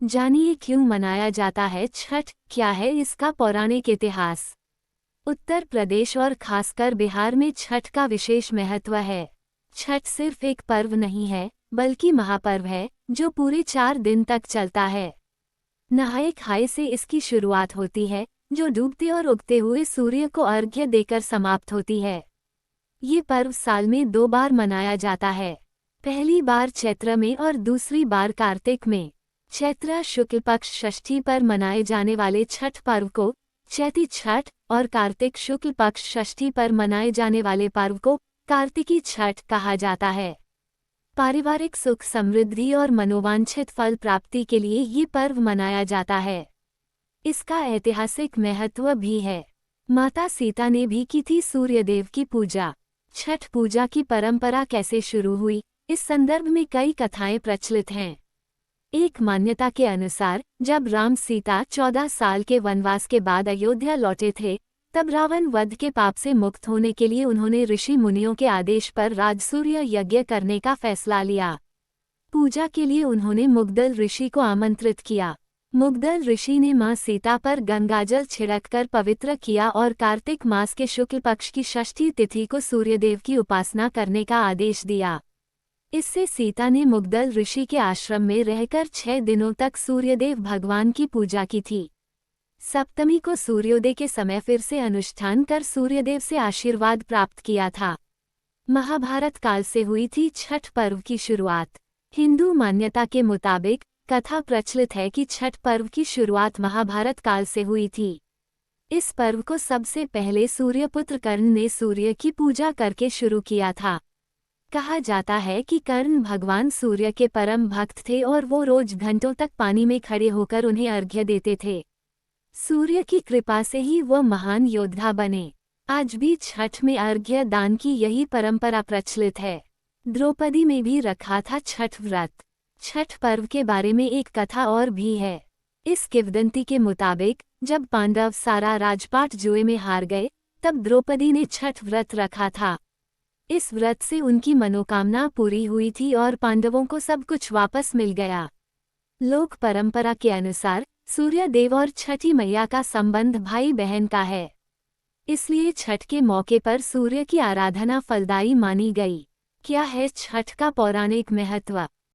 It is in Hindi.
जानिए क्यों मनाया जाता है छठ, क्या है इसका पौराणिक इतिहास। उत्तर प्रदेश और खासकर बिहार में छठ का विशेष महत्व है। छठ सिर्फ एक पर्व नहीं है, बल्कि महापर्व है जो पूरे 4 दिन तक चलता है। नहाए खाए से इसकी शुरुआत होती है, जो डूबते और उगते हुए सूर्य को अर्घ्य देकर समाप्त होती है। ये पर्व साल में 2 बार मनाया जाता है, पहली बार चैत्र में और दूसरी बार कार्तिक में। चैत्र शुक्ल पक्ष षष्ठी पर मनाए जाने वाले छठ पर्व को चैती छठ और कार्तिक शुक्ल पक्ष षष्ठी पर मनाए जाने वाले पर्व को कार्तिकी छठ कहा जाता है। पारिवारिक सुख समृद्धि और मनोवांछित फल प्राप्ति के लिए ये पर्व मनाया जाता है। इसका ऐतिहासिक महत्व भी है। माता सीता ने भी की थी सूर्यदेव की पूजा। छठ पूजा की परंपरा कैसे शुरू हुई, इस संदर्भ में कई कथाएं प्रचलित हैं। एक मान्यता के अनुसार जब राम सीता 14 साल के वनवास के बाद अयोध्या लौटे थे, तब रावण वध के पाप से मुक्त होने के लिए उन्होंने ऋषि मुनियों के आदेश पर राजसूय यज्ञ करने का फैसला लिया। पूजा के लिए उन्होंने मुग्दल ऋषि को आमंत्रित किया। मुग्दल ऋषि ने मां सीता पर गंगाजल छिड़ककर पवित्र किया और कार्तिक मास के शुक्ल पक्ष की षष्ठी तिथि को सूर्यदेव की उपासना करने का आदेश दिया। इससे सीता ने मुग्दल ऋषि के आश्रम में रहकर 6 दिनों तक सूर्यदेव भगवान की पूजा की थी। सप्तमी को सूर्योदय के समय फिर से अनुष्ठान कर सूर्यदेव से आशीर्वाद प्राप्त किया था। महाभारत काल से हुई थी छठ पर्व की शुरुआत। हिंदू मान्यता के मुताबिक कथा प्रचलित है कि छठ पर्व की शुरुआत महाभारत काल से हुई थी। इस पर्व को सबसे पहले सूर्यपुत्र कर्ण ने सूर्य की पूजा करके शुरू किया था। कहा जाता है कि कर्ण भगवान सूर्य के परम भक्त थे और वो रोज घंटों तक पानी में खड़े होकर उन्हें अर्घ्य देते थे। सूर्य की कृपा से ही वो महान योद्धा बने। आज भी छठ में अर्घ्य दान की यही परंपरा प्रचलित है। द्रौपदी में भी रखा था छठ व्रत। छठ पर्व के बारे में एक कथा और भी है। इस किंवदंती के मुताबिक जब पांडव सारा राजपाट जुए में हार गए, तब द्रौपदी ने छठ व्रत रखा था। इस व्रत से उनकी मनोकामना पूरी हुई थी और पांडवों को सब कुछ वापस मिल गया। लोक परंपरा के अनुसार सूर्य देव और छठी मैया का संबंध भाई बहन का है। इसलिए छठ के मौके पर सूर्य की आराधना फलदायी मानी गई। क्या है छठ का पौराणिक महत्व?